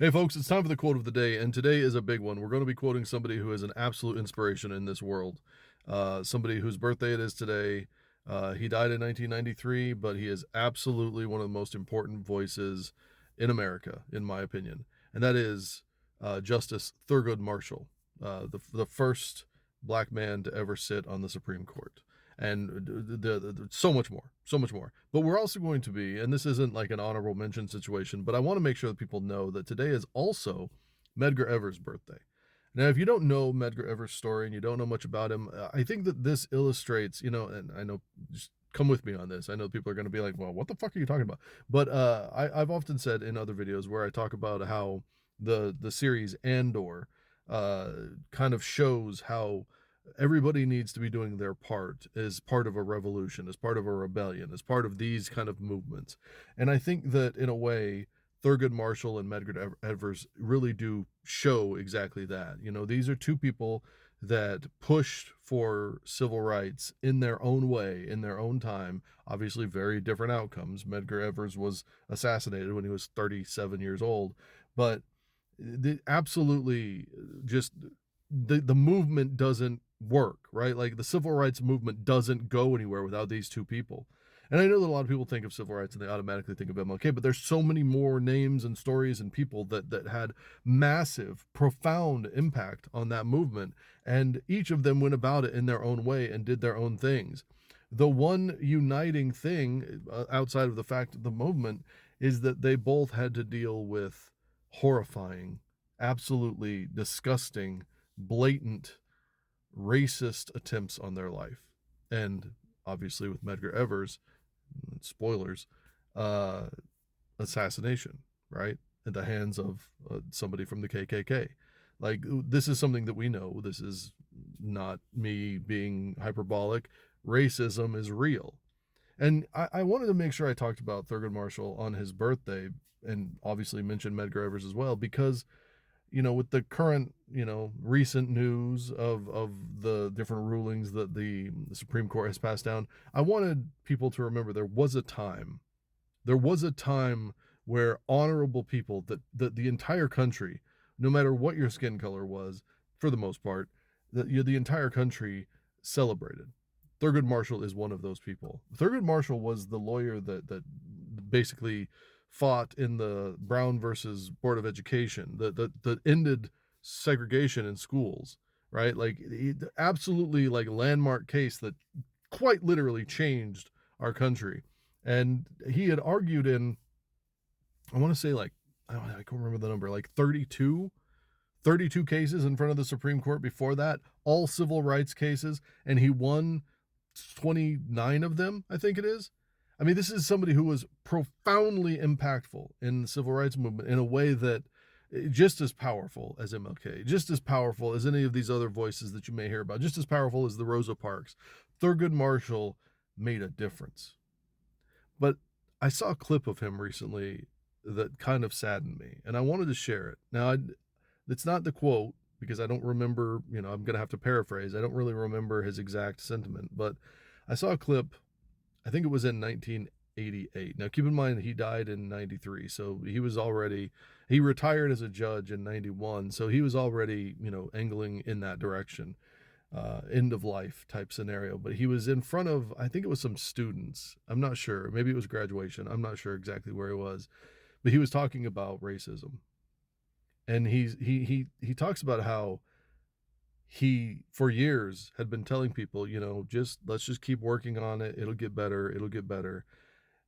Hey folks, it's time for the quote of the day, and today is a big one. We're going to be quoting somebody who is an absolute inspiration in this world. Somebody whose birthday it is today. He died in 1993, but he is absolutely one of the most important voices in America, in my opinion, and that is Justice Thurgood Marshall, the first black man to ever sit on the Supreme Court. And so much more, so much more. But we're also going to be, and this isn't like an honorable mention situation, but I want to make sure that people know that today is also Medgar Evers' birthday. Now, if you don't know Medgar Evers' story and you don't know much about him, I think that this illustrates, and I know, just come with me on this. I know people are going to be like, well, what the fuck are you talking about? But I've often said in other videos where I talk about how the series Andor kind of shows how everybody needs to be doing their part as part of a revolution, as part of a rebellion, as part of these kind of movements. And I think that in a way, Thurgood Marshall and Medgar Evers really do show exactly that. These are two people that pushed for civil rights in their own way, in their own time. Obviously, very different outcomes. Medgar Evers was assassinated when he was 37 years old, but absolutely just the movement doesn't work, right? Like the civil rights movement doesn't go anywhere without these two people. And I know that a lot of people think of civil rights and they automatically think of MLK, but there's so many more names and stories and people that had massive, profound impact on that movement, and each of them went about it in their own way and did their own things. The one uniting thing outside of the fact of the movement is that they both had to deal with horrifying, absolutely disgusting, blatant, racist attempts on their life. And obviously, with Medgar Evers, spoilers, uh, assassination, right? At the hands of somebody from the KKK. Like, this is something that we know. This is not me being hyperbolic. Racism is real. And I wanted to make sure I talked about Thurgood Marshall on his birthday and obviously mentioned Medgar Evers as well, because with the current, recent news of the different rulings that the Supreme Court has passed down, I wanted people to remember there was a time where honorable people that the entire country, no matter what your skin color was, for the most part, that the entire country celebrated. Thurgood Marshall is one of those people. Thurgood Marshall was the lawyer that basically fought in the Brown versus Board of Education that ended segregation in schools, right? Like, absolutely, like, landmark case that quite literally changed our country. And he had argued in, I want to say, like, I can't remember the number, like 32 cases in front of the Supreme Court before that, all civil rights cases, and he won 29 of them, I think it is. I mean, this is somebody who was profoundly impactful in the civil rights movement in a way that just as powerful as MLK, just as powerful as any of these other voices that you may hear about, just as powerful as the Rosa Parks. Thurgood Marshall made a difference. But I saw a clip of him recently that kind of saddened me, and I wanted to share it. Now, it's not the quote because I don't remember, I'm going to have to paraphrase. I don't really remember his exact sentiment, but I saw a clip, I think it was in 1988. Now, keep in mind, he died in 93, so he retired as a judge in 91, so he was already, angling in that direction, end of life type scenario. But he was in front of, I think it was some students. I'm not sure. Maybe it was graduation. I'm not sure exactly where he was, but he was talking about racism. And he talks about how he for years had been telling people, just let's just keep working on it. It'll get better. It'll get better.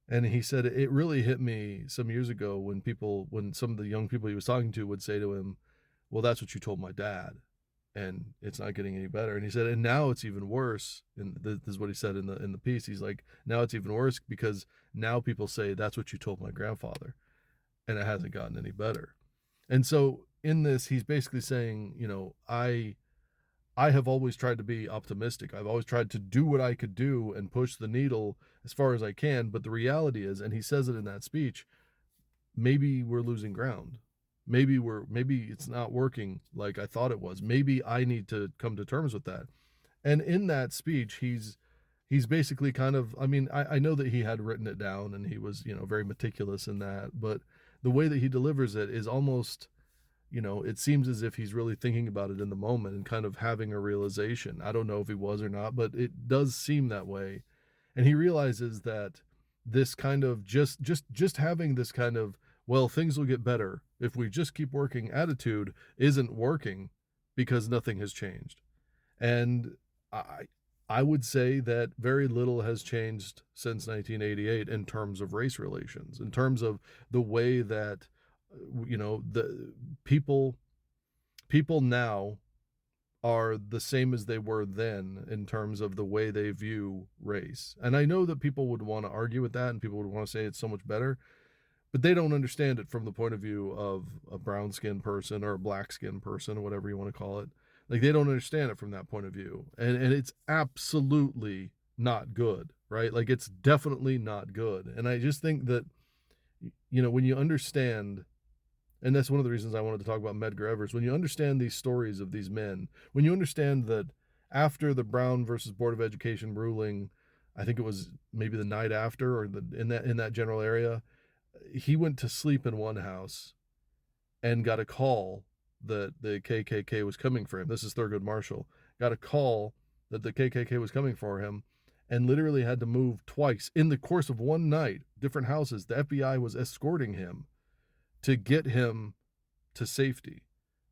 And he said it really hit me some years ago when some of the young people he was talking to would say to him, well, that's what you told my dad, and it's not getting any better. And he said, and now it's even worse. And this is what he said in the piece. He's like, now it's even worse because now people say that's what you told my grandfather, and it hasn't gotten any better. And so in this, he's basically saying, I have always tried to be optimistic. I've always tried to do what I could do and push the needle as far as I can. But the reality is, and he says it in that speech, maybe we're losing ground. Maybe it's not working like I thought it was. Maybe I need to come to terms with that. And in that speech, he's basically kind of, I mean, I know that he had written it down and he was, very meticulous in that, but the way that he delivers it is almost, it seems as if he's really thinking about it in the moment and kind of having a realization. I don't know if he was or not, but it does seem that way. And he realizes that this kind of just having this kind of, well, things will get better if we just keep working attitude isn't working because nothing has changed. And I I would say that very little has changed since 1988 in terms of race relations, in terms of the way that the people now are the same as they were then in terms of the way they view race. And I know that people would want to argue with that and people would want to say it's so much better, but they don't understand it from the point of view of a brown skinned person or a black skinned person or whatever you want to call it. Like they don't understand it from that point of view. And it's absolutely not good, right? Like it's definitely not good. And I just think that when you understand, and that's one of the reasons I wanted to talk about Medgar Evers, when you understand these stories of these men, when you understand that after the Brown versus Board of Education ruling, I think it was maybe the night after or in that general area, he went to sleep in one house and got a call that the KKK was coming for him. This is Thurgood Marshall. Got a call that the KKK was coming for him and literally had to move twice in the course of one night, different houses. The FBI was escorting him to get him to safety.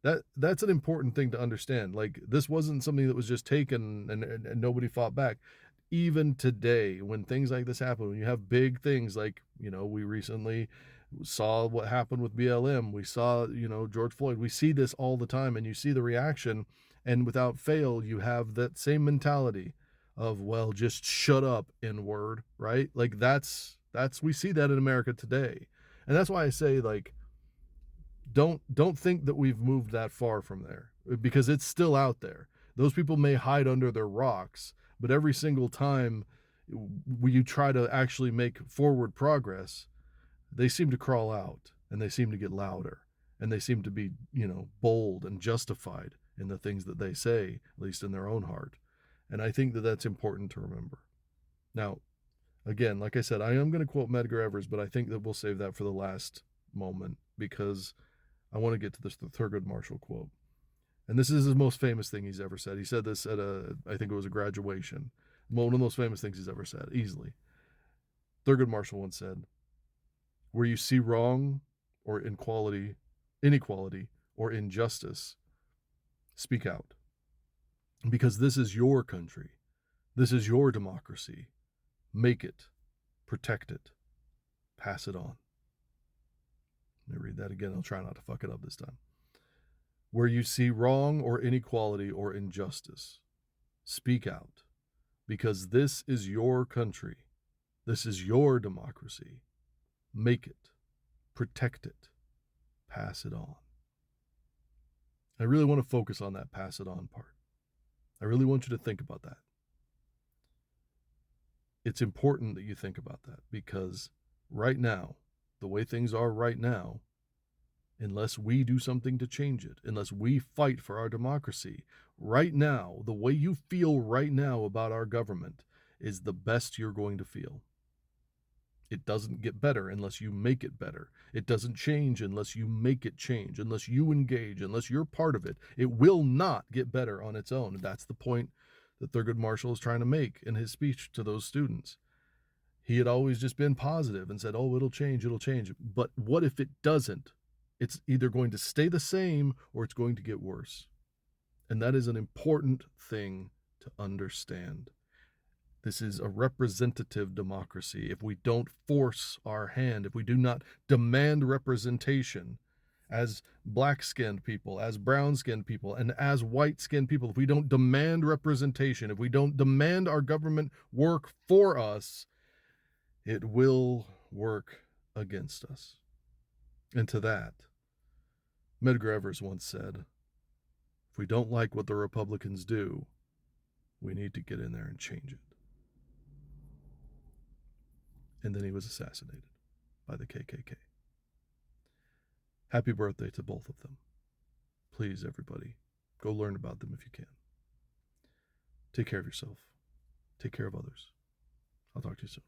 That's an important thing to understand. Like this wasn't something that was just taken and nobody fought back. Even today, when things like this happen, when you have big things like, we recently saw what happened with BLM, we saw, George Floyd, we see this all the time and you see the reaction, and without fail, you have that same mentality of, well, just shut up, N-word, right? Like that's we see that in America today. And that's why I say, like, don't think that we've moved that far from there, because it's still out there. Those people may hide under their rocks, but every single time you try to actually make forward progress, they seem to crawl out and they seem to get louder and they seem to be, bold and justified in the things that they say, at least in their own heart. And I think that that's important to remember. Now, again, like I said, I am going to quote Medgar Evers, but I think that we'll save that for the last moment because I want to get to the Thurgood Marshall quote. And this is his most famous thing he's ever said. He said this at I think it was a graduation. One of the most famous things he's ever said, easily. Thurgood Marshall once said, "Where you see wrong or inequality or injustice, speak out. Because this is your country. This is your democracy. Make it, protect it, pass it on." Let me read that again. I'll try not to fuck it up this time. "Where you see wrong or inequality or injustice, speak out, because this is your country. This is your democracy. Make it, protect it, pass it on." I really want to focus on that pass it on part. I really want you to think about that. It's important that you think about that because right now, the way things are right now, unless we do something to change it, unless we fight for our democracy, right now, the way you feel right now about our government is the best you're going to feel. It doesn't get better unless you make it better. It doesn't change unless you make it change, unless you engage, unless you're part of it. It will not get better on its own. And that's the point that Thurgood Marshall is trying to make in his speech to those students. He had always just been positive and said, oh, it'll change. But what if it doesn't? It's either going to stay the same or it's going to get worse. And that is an important thing to understand. This is a representative democracy. If we don't force our hand, if we do not demand representation as black-skinned people, as brown-skinned people, and as white-skinned people, if we don't demand representation, if we don't demand our government work for us, it will work against us. And to that, Medgar Evers once said, if we don't like what the Republicans do, we need to get in there and change it. And then he was assassinated by the KKK. Happy birthday to both of them. Please, everybody, go learn about them if you can. Take care of yourself. Take care of others. I'll talk to you soon.